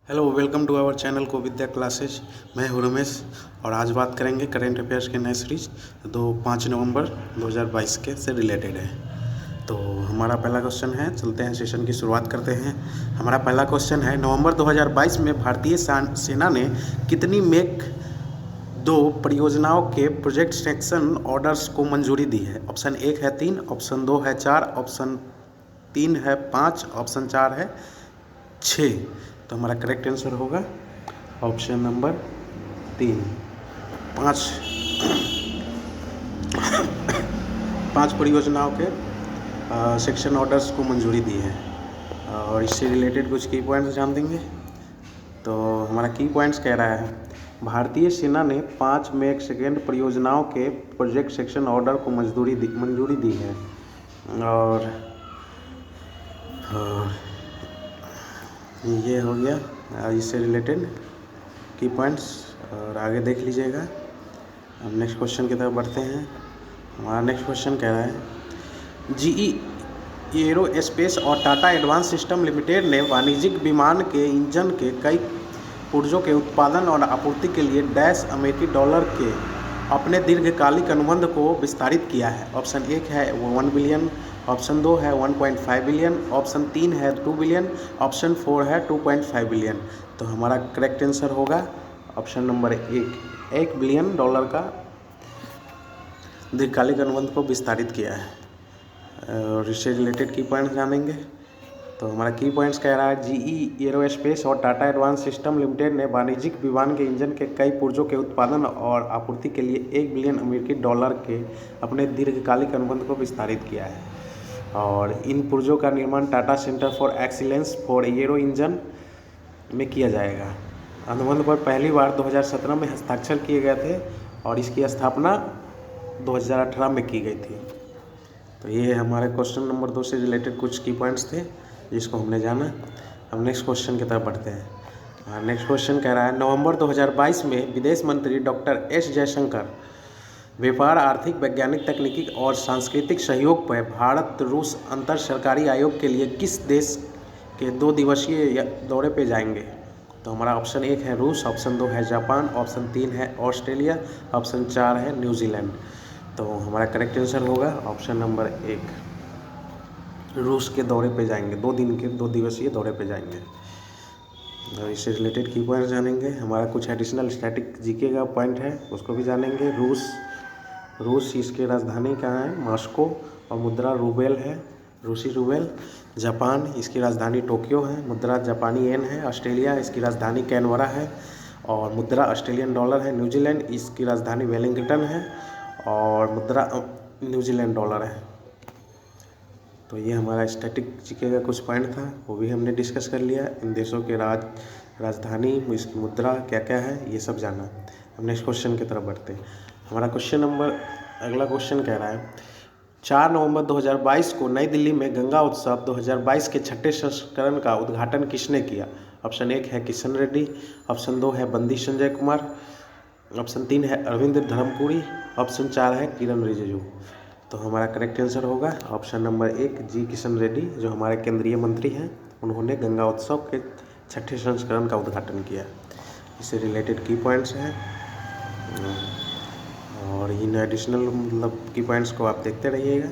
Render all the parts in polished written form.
Hello, welcome to our channel को Vidya classes. मैं हूं रमेश और आज बात करेंगे करेंट अफेयर्स के नए सीरीज 5 नवंबर 2022 के से रिलेटेड है। तो हमारा पहला क्वेश्चन है, चलते हैं सेशन की शुरुआत करते हैं। हमारा पहला क्वेश्चन है, नवंबर 2022 में भारतीय सेना ने कितनी मेक 2 परियोजनाओं के प्रोजेक्ट सेक्शन ऑर्डर्स को मंजूरी दी है? ऑप्शन 1 है 3, ऑप्शन 2 है 4, ऑप्शन 3 है 5, ऑप्शन 4 है 6। तो हमारा करेक्ट आंसर होगा ऑप्शन नंबर 3। 5 परियोजनाओं के सेक्शन ऑर्डर्स को मंजूरी दी है और इससे रिलेटेड कुछ की पॉइंट्स जान देंगे। तो हमारा की पॉइंट्स कह रहा है, भारतीय सेना ने 5 मेक सेकेंड परियोजनाओं के प्रोजेक्ट सेक्शन ऑर्डर को मंजूरी दी है और ये हो गया इससे रिलेटेड की पॉइंट्स। और आगे देख लीजिएगा। अब नेक्स्ट क्वेश्चन की तरफ बढ़ते हैं। हमारा नेक्स्ट क्वेश्चन कह रहा है, जीई एरोस्पेस और टाटा एडवांस सिस्टम लिमिटेड ने वाणिज्यिक विमान के इंजन के कई पुर्जों के उत्पादन और आपूर्ति के लिए $अमेरिकी के अपने दीर्घकालिक अनुबंध को विस्तारित किया है। ऑप्शन 1 है 1 बिलियन, ऑप्शन 2 है 1.5 बिलियन, ऑप्शन 3 है 2 बिलियन, ऑप्शन 4 है 2.5 बिलियन। तो हमारा करेक्ट आंसर होगा ऑप्शन नंबर 1 बिलियन डॉलर का दीर्घकालिक अनुबंध को विस्तारित किया है। और इससे रिलेटेड की पॉइंट्स जानेंगे। तो हमारा की पॉइंट्स कह रहा है, जीई एरोस्पेस और टाटा एडवांस सिस्टम लिमिटेड ने वाणिज्यिक विमान के इंजन के कई पुर्जों के उत्पादन और आपूर्ति के लिए $1 बिलियन के अपने दीर्घकालिक अनुबंध को विस्तारित किया है और इन पुर्जों का निर्माण Tata centre for excellence for aero engine में किया जाएगा। अनुबंध पर पहली बार 2017 में हस्ताक्षर किए गए थे और इसकी स्थापना 2018 में की गई थी। तो ये हमारे क्वेश्चन नंबर 2 से रिलेटेड कुछ की पॉइंट्स थे जिसको हमने जाना। अब नेक्स्ट क्वेश्चन की तरफ बढ़ते हैं। नेक्स्ट क्वेश्चन कह रहा है, नवंबर 2022 में विदेश मंत्री डॉक्टर एस जयशंकर व्यापार, आर्थिक, वैज्ञानिक, तकनीकी और सांस्कृतिक सहयोग पर भारत रूस अंतर सरकारी आयोग के लिए किस देश के 2 दिवसीय दौरे पे जाएंगे? तो हमारा ऑप्शन 1 है रूस, ऑप्शन 2 है जापान, ऑप्शन 3 है ऑस्ट्रेलिया, ऑप्शन 4 है न्यूजीलैंड। तो हमारा करेक्ट आंसर होगा ऑप्शन नंबर 1, रूस के दौरे पे जाएंगे। 2 दिवसीय दौरे पे जाएंगे। और इससे रिलेटेड की पॉइंट जानेंगे। हमारा कुछ एडिशनल स्टैटिक जीके का पॉइंट है उसको भी जानेंगे। रूस इसकी राजधानी कहाँ है? मॉस्को और मुद्रा रूबेल है, रूसी रूबेल। जापान इसकी राजधानी टोक्यो है, मुद्रा जापानी येन है। ऑस्ट्रेलिया इसकी राजधानी कैनबरा है और मुद्रा ऑस्ट्रेलियन डॉलर है। न्यूजीलैंड इसकी राजधानी वेलिंगटन है और मुद्रा न्यूजीलैंड डॉलर है। तो ये हमारा स्टैटिक जीके का कुछ पॉइंट था, वो भी हमने डिस्कस कर लिया। इन देशों के राजधानी, इसकी मुद्रा क्या क्या है, ये सब जाना। अब नेक्स्ट क्वेश्चन की तरफ बढ़ते हैं। हमारा अगला क्वेश्चन कह रहा है, 4 नवंबर 2022 को नई दिल्ली में गंगा उत्सव 2022 के 6ठे संस्करण का उद्घाटन किसने किया? ऑप्शन 1 है किशन रेड्डी, ऑप्शन 2 है बंदी संजय कुमार, ऑप्शन 3 है अरविंद धर्मपुरी, ऑप्शन 4 है किरण रिजिजू। तो हमारा करेक्ट आंसर होगा ऑप्शन नंबर 1 जी किशन रेड्डी, जो हमारे केंद्रीय मंत्री हैं। उन्होंने गंगा उत्सव के 6ठे संस्करण का उद्घाटन किया। इससे रिलेटेड की पॉइंट्स हैं और इन एडिशनल की पॉइंट्स को आप देखते रहिएगा,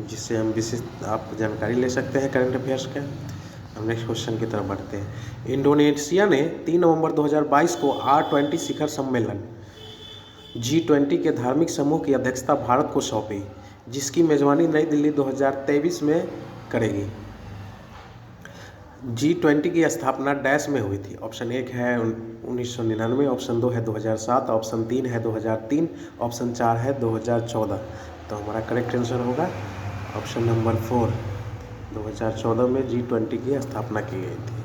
जिससे हम विशिष्ट आप जानकारी ले सकते हैं करंट अफेयर्स के। हम नेक्स्ट क्वेश्चन की तरफ बढ़ते हैं। इंडोनेशिया ने 3 नवंबर 2022 को R20 शिखर सम्मेलन G20 के धार्मिक समूह की अध्यक्षता भारत को सौंपी, जिसकी मेजबानी नई दिल्ली 2023 में करेगी। G20 की स्थापना डैश में हुई थी। ऑप्शन 1 है 1999, ऑप्शन 2 है 2007, ऑप्शन 3 है 2003, ऑप्शन 4 है 2014। तो हमारा करेक्ट आंसर होगा ऑप्शन नंबर 4, 2014 में G20 की स्थापना की गई थी।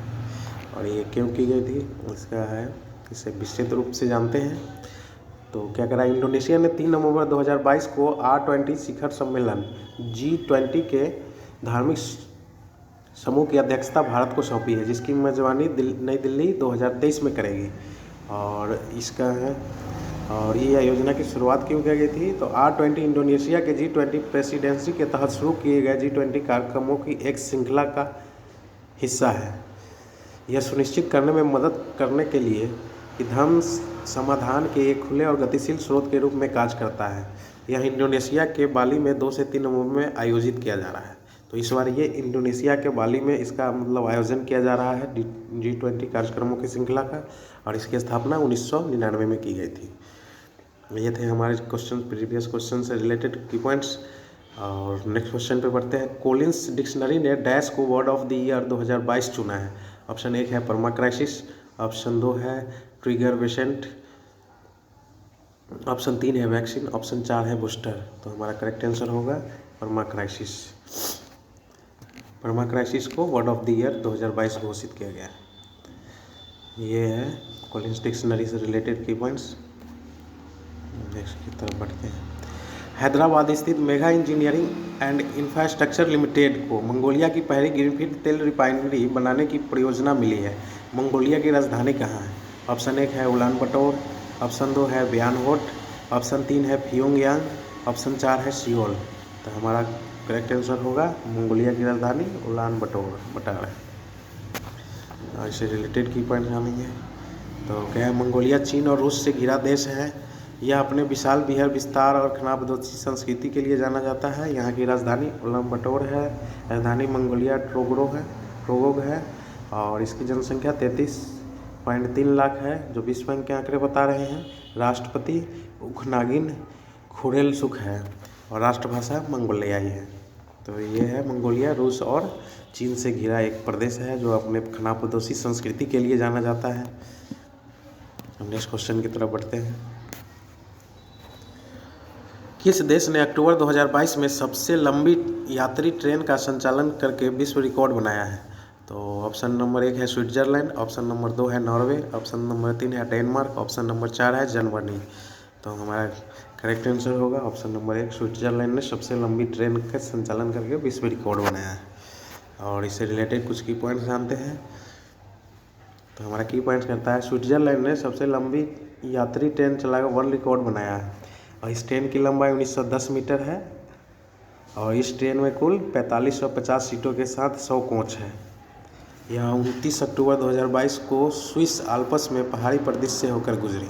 और ये क्यों की गई थी इसका है, इसे विस्तृत रूप से जानते हैं। तो क्या करा, इंडोनेशिया ने 3 नवंबर 2022 को R20 शिखर सम्मेलन G20 के धार्मिक समूह की अध्यक्षता भारत को सौंपी है, जिसकी मेजबानी नई दिल्ली 2023 में करेगी। और इसका है, और ये योजना की शुरुआत क्यों की गई थी? तो R20 इंडोनेशिया के G20 प्रेसिडेंसी के तहत शुरू किए गए G20 कार्यक्रमों की एक श्रृंखला का हिस्सा है। यह सुनिश्चित करने में मदद करने के लिए कि धन समाधान के एक खुले और गतिशील स्रोत के रूप में कार्य करता है। यह इंडोनेशिया के बाली में 2 से 3 नवंबर में आयोजित किया जा रहा है। तो इस बार ये इंडोनेशिया के बाली में इसका मतलब आयोजन किया जा रहा है G20 कार्यक्रमों की श्रृंखला का, और इसकी स्थापना 1999 में की गई थी। ये थे हमारे क्वेश्चन, प्रीवियस क्वेश्चन से रिलेटेड की पॉइंट्स। और नेक्स्ट क्वेश्चन पे बढ़ते हैं। कोलिंस डिक्शनरी ने डैश को वर्ड ऑफ द ईयर 2022 चुना है। ऑप्शन 1 है परमा क्राइसिस, ऑप्शन 2 है ट्रिगर वेसेंट, ऑप्शन 3 है वैक्सीन, ऑप्शन 4 है बूस्टर। तो हमारा करेक्ट आंसर होगा परमा क्राइसिस। परमा क्राइसिस को वर्ड ऑफ द ईयर 2022 घोषित किया गया। ये है कोलिंस डिक्शनरी से रिलेटेड की पॉइंट्स। नेक्स्ट की तरफ बढ़ते हैं। हैदराबाद स्थित mega engineering and infrastructure limited को मंगोलिया की पहली ग्रीनफील्ड तेल रिफाइनरी बनाने की परियोजना मिली है। मंगोलिया की राजधानी कहाँ है? ऑप्शन 1 है उलान बटोर, ऑप्शन 2 है ब्यानहोट, ऑप्शन 3 है प्योंगयांग, ऑप्शन 4 है सियोल। तो हमारा करेक्ट आंसर होगा मंगोलिया की राजधानी उलान बटोर है। और इससे रिलेटेड की पॉइंट जानेंगे। तो क्या है, मंगोलिया चीन और रूस से घिरा देश है। यह अपने विशाल बिहार विस्तार और खानाबदोशी संस्कृति के लिए जाना जाता है। यहाँ की राजधानी उलान बटोर है। राजधानी मंगोलिया ट्रोगोग है और इसकी जनसंख्या 33.3 लाख है, जो विश्व बैंक के आंकड़े बता रहे हैं। राष्ट्रपति उखनागिन खुरेलसुख है और राष्ट्रभाषा मंगोलियाई है। तो ये है मंगोलिया रूस और चीन से घिरा एक प्रदेश है जो अपने खानाबदोशी संस्कृति के लिए जाना जाता है। हम नेक्स्ट क्वेश्चन की तरफ बढ़ते हैं। किस देश ने अक्टूबर 2022 में सबसे लंबी यात्री ट्रेन का संचालन करके विश्व रिकॉर्ड बनाया है? तो ऑप्शन नंबर 1 है स्विट्जरलैंड, ऑप्शन नंबर 2 है नॉर्वे, ऑप्शन नंबर 3 है डेनमार्क, ऑप्शन नंबर 4 है जर्मनी। तो हमारा करेक्ट आंसर होगा ऑप्शन नंबर 1, स्विट्जरलैंड ने सबसे लंबी ट्रेन का संचालन करके विश्व रिकॉर्ड बनाया है। और इससे रिलेटेड कुछ की पॉइंट्स जानते हैं। तो हमारा की पॉइंट्स कहता है स्विट्जरलैंड ने सबसे लंबी यात्री ट्रेन चलाकर वर्ल्ड रिकॉर्ड बनाया है और इस ट्रेन की लंबाई 1910 मीटर है और इस ट्रेन में कुल 4550 सीटों के साथ 100 कोच है। यह 29 अक्टूबर 2022 को स्विस आल्प्स में पहाड़ी प्रदेश से होकर गुजरी।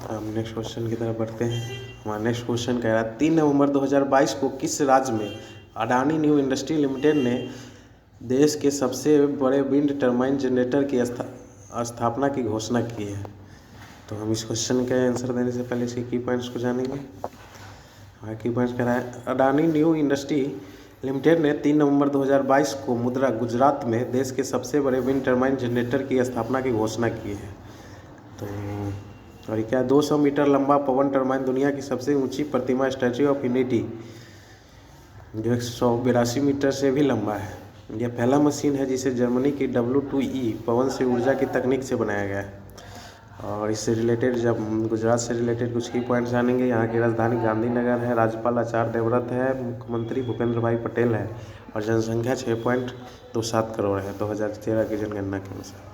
हम नेक्स्ट क्वेश्चन की तरफ बढ़ते हैं। हमारा नेक्स्ट क्वेश्चन कह रहा है 3 नवंबर 2022 को किस राज्य में अडानी न्यू इंडस्ट्री लिमिटेड ने देश के सबसे बड़े विंड टर्बाइन जनरेटर की स्थापना की घोषणा की है? तो हम इस क्वेश्चन का आंसर देने से पहले इसके की पॉइंट्स को जानेंगे। हमारा की पॉइंट्स कह रहा है अडानी न्यू इंडस्ट्री लिमिटेड ने 3 नवंबर 2022 को गुजरात में देश के सबसे बड़े विंड टर्बाइन जनरेटर की स्थापना की घोषणा की है। तो और क्या 200 मीटर लंबा पवन टर्बाइन दुनिया की सबसे ऊंची प्रतिमा स्टैच्यू ऑफ यूनिटी जो 182 मीटर से भी लंबा है। यह पहला मशीन है जिसे जर्मनी की W2E पवन से ऊर्जा की तकनीक से बनाया गया है। और इससे रिलेटेड जब गुजरात से रिलेटेड कुछ की पॉइंट्स जानेंगे। यहाँ की राजधानी गांधीनगर है, राज्यपाल आचार्य देवव्रत है, मुख्यमंत्री भूपेंद्र भाई पटेल है और जनसंख्या 6.27 करोड़ है 2013 की जनगणना के अनुसार।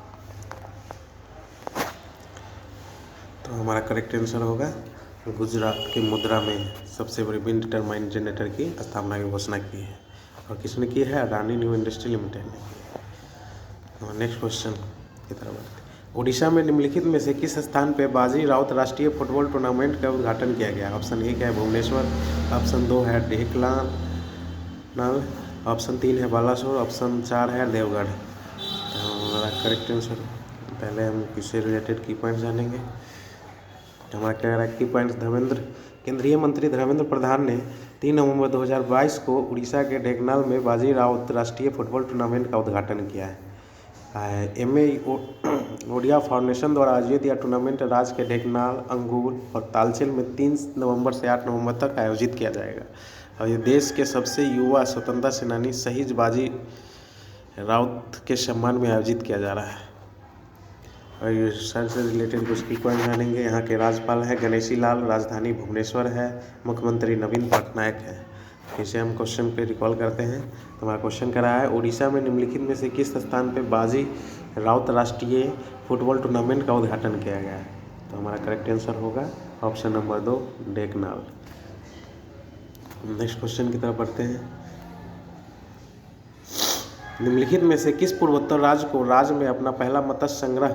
तो हमारा करेक्ट आंसर होगा गुजरात के मुद्रा में सबसे बड़ी विंड टर्बाइन जनरेटर की स्थापना की घोषणा की है और किसने की है? अडानी न्यू इंडस्ट्री लिमिटेड ने की है। नेक्स्ट क्वेश्चन की तरफ बढ़ते हैं। ओडिशा में निम्नलिखित में से किस स्थान पर बाजी राउत राष्ट्रीय फुटबॉल टूर्नामेंट का उद्घाटन किया गया? ऑप्शन 1 है भुवनेश्वर, ऑप्शन 2 है ढेंकनाल, ऑप्शन 3 है बालासोर, ऑप्शन 4 है देवगढ़। तो हमारा करेक्ट आंसर, पहले हम इससे रिलेटेड की पॉइंट जानेंगे। हमारा क्या कह रहा है की पॉइंट्स। केंद्रीय मंत्री धर्मेंद्र प्रधान ने 3 नवंबर 2022 को उड़ीसा के ढेंकनाल में बाजी राउत राष्ट्रीय फुटबॉल टूर्नामेंट का उद्घाटन किया है। MA ओडिया फाउंडेशन द्वारा आयोजित यह टूर्नामेंट राज्य के ढेंकनाल, अंगूल और तालचेर में 3 नवंबर से 8 नवंबर तक आयोजित किया जाएगा और ये देश के सबसे युवा स्वतंत्रता सेनानी शहीद बाजी राउत के सम्मान में आयोजित किया जा रहा है। और ये सर से रिलेटेड कुछ की पॉइंट जानेंगे। यहाँ के राज्यपाल हैं गणेशी लाल, राजधानी भुवनेश्वर है, मुख्यमंत्री नवीन पटनायक है। इसे हम क्वेश्चन पे रिकॉल करते हैं। तो हमारा क्वेश्चन कर रहा है उड़ीसा में निम्नलिखित में से किस स्थान पे बाजी राउत राष्ट्रीय फुटबॉल टूर्नामेंट का उद्घाटन किया गया है? तो हमारा करेक्ट आंसर होगा option number 2 Dhenkanal. Next question की तरफ बढ़ते हैं। निम्नलिखित में से किस पूर्वोत्तर राज्य को राज्य में अपना पहला मत्स्य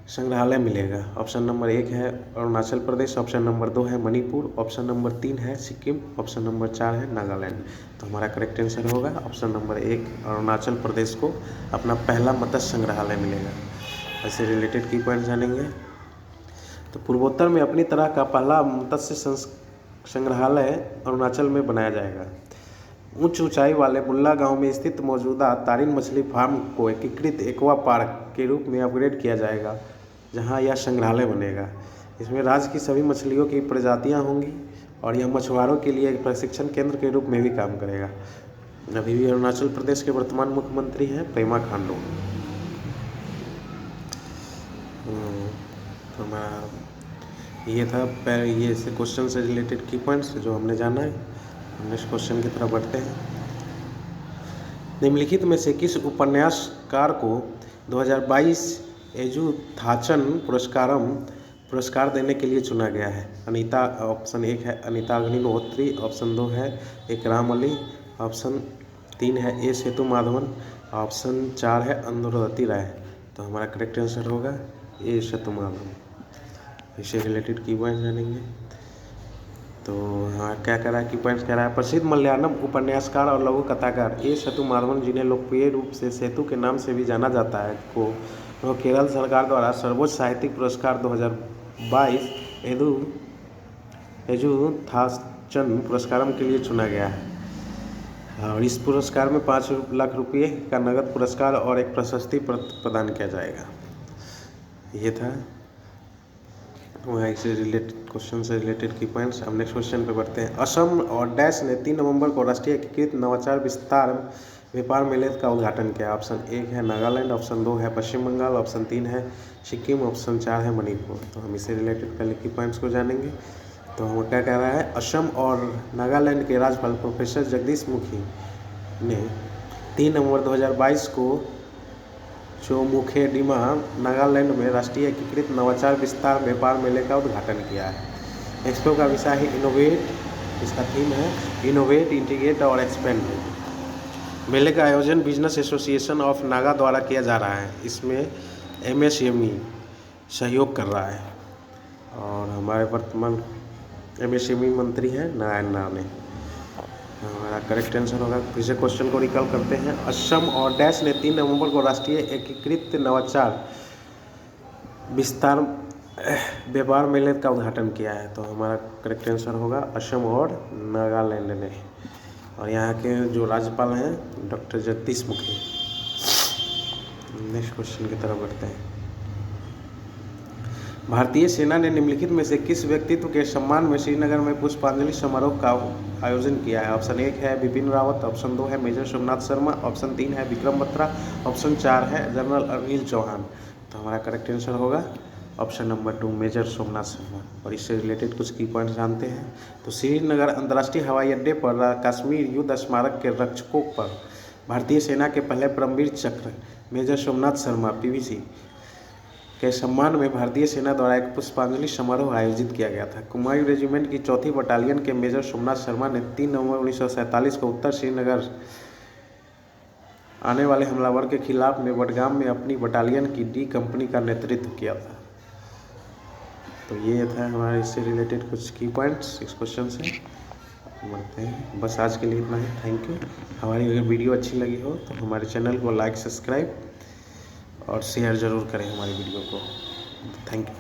संग्रहालय मिलेगा? ऑप्शन नंबर 1 है अरुणाचल प्रदेश, ऑप्शन नंबर 2 है मणिपुर, ऑप्शन नंबर 3 है सिक्किम, ऑप्शन नंबर 4 है नागालैंड। तो हमारा करेक्ट आंसर होगा ऑप्शन नंबर 1 अरुणाचल प्रदेश को अपना पहला मत्स्य संग्रहालय मिलेगा। ऐसे रिलेटेड की पॉइंट जानेंगे। तो पूर्वोत्तर में अपनी तरह का पहला मत्स्य संग्रहालय अरुणाचल में बनाया जाएगा। उच्च ऊंचाई वाले मुल्ला गांव में स्थित मौजूदा तारिन मछली फार्म को एकीकृत एक्वा पार्क के रूप में अपग्रेड किया जाएगा, जहां यह संग्रहालय बनेगा। इसमें राज्य की सभी मछलियों की प्रजातियां होंगी और यह मछुआरों के लिए एक प्रशिक्षण केंद्र के रूप में भी काम करेगा। अभी भी अरुणाचल प्रदेश के वर्तमान मुख्यमंत्री हैं पेमा खांडू। तो हमारा ये था ये से क्वेश्चन से रिलेटेड की पॉइंट्स जो हमने जाना है। नेक्स्ट क्वेश्चन की तरफ बढ़ते हैं। निम्नलिखित में से किस उपन्यासकार को 2022 एजुथाचन पुरस्कार देने के लिए चुना गया है? अनीता, ऑप्शन 1 है अनीता अग्निहोत्री, ऑप्शन 2 है इकराम अली, ऑप्शन 3 है ए सेतु माधवन, ऑप्शन 4 है अरुंधति राय। तो हमारा करेक्ट आंसर होगा ए सेतु माधवन। इससे रिलेटेड की पॉइंट जानेंगे। तो हाँ क्या कह रहा है कि पॉइंट्स कह रहा है प्रसिद्ध मलयालम उपन्यासकार और लघु कथाकार ए सेतु माधवन, जिन्हें लोकप्रिय रूप से सेतु के नाम से भी जाना जाता है, को केरल सरकार द्वारा सर्वोच्च साहित्यिक पुरस्कार 2022 एजुथाचन पुरस्कार के लिए चुना गया है। और इस पुरस्कार में 5 लाख रुपये का नगद पुरस्कार और एक प्रशस्ति प्रदान किया जाएगा। ये था वहाँ से रिलेटेड क्वेश्चन से रिलेटेड की पॉइंट्स। हम नेक्स्ट क्वेश्चन पे बढ़ते हैं। असम और डैश ने 3 नवंबर को राष्ट्रीय एकीकृत नवाचार विस्तार व्यापार मेले का उद्घाटन किया। ऑप्शन 1 है नागालैंड, ऑप्शन 2 है पश्चिम बंगाल, ऑप्शन 3 है सिक्किम, ऑप्शन 4 है मणिपुर। तो हम इससे रिलेटेड पहले की पॉइंट्स को जानेंगे। तो हम क्या कह रहा है, असम और नागालैंड के राज्यपाल प्रोफेसर जगदीश मुखी ने 3 नवंबर 2022 को चोमुखेडिमा नागालैंड में राष्ट्रीय एकीकृत नवाचार विस्तार व्यापार मेले का उद्घाटन किया है। एक्सपो का विषय है इनोवेट, इसका थीम है इनोवेट, इंटीग्रेट और एक्सपेंड। मेले का आयोजन बिजनेस एसोसिएशन ऑफ नागा द्वारा किया जा रहा है। इसमें MSME सहयोग कर रहा है और हमारे वर्तमान MSME मंत्री हैं नारायण राणे। हमारा करेक्ट आंसर होगा। फिर से क्वेश्चन को रिकॉल करते हैं। असम और डैश ने 3 नवंबर को राष्ट्रीय एकीकृत नवाचार विस्तार व्यापार मेले का उद्घाटन किया है। तो हमारा करेक्ट आंसर होगा असम और नागालैंड ने। और यहाँ के जो राज्यपाल हैं doctor Jagdish Mukhi. Next question की तरफ बढ़ते हैं। भारतीय सेना ने निम्नलिखित में से किस व्यक्तित्व के सम्मान में श्रीनगर में पुष्पांजलि समारोह का आयोजन किया है? ऑप्शन 1 है बिपिन रावत, ऑप्शन 2 है मेजर सोमनाथ शर्मा, ऑप्शन 3 है विक्रम बत्रा, ऑप्शन 4 है जनरल अनिल चौहान। तो हमारा करेक्ट आंसर होगा option number 2 major Somnath Sharma. और इससे रिलेटेड कुछ की पॉइंट्स जानते हैं। तो श्रीनगर अंतर्राष्ट्रीय हवाई अड्डे पर कश्मीर युद्ध स्मारक के रक्षकों पर भारतीय सेना के पहले परमवीर चक्र मेजर सोमनाथ शर्मा PVC के सम्मान में भारतीय सेना द्वारा एक पुष्पांजलि समारोह आयोजित किया गया था। कुमायूं रेजिमेंट की 4th बटालियन के मेजर सोमनाथ शर्मा ने 3 नवंबर 1947 को उत्तर श्रीनगर आने वाले हमलावर के खिलाफ में बडगाम में अपनी बटालियन की D कंपनी का नेतृत्व किया था। तो ये था हमारे इससे रिलेटेड कुछ की पॉइंट्स इस क्वेश्चन से। बढ़ते हैं, बस आज के लिए इतना ही। Thank you. हमारी अगर वीडियो अच्छी लगी हो तो हमारे चैनल को लाइक, सब्सक्राइब और शेयर ज़रूर करें हमारी वीडियो को। Thank you.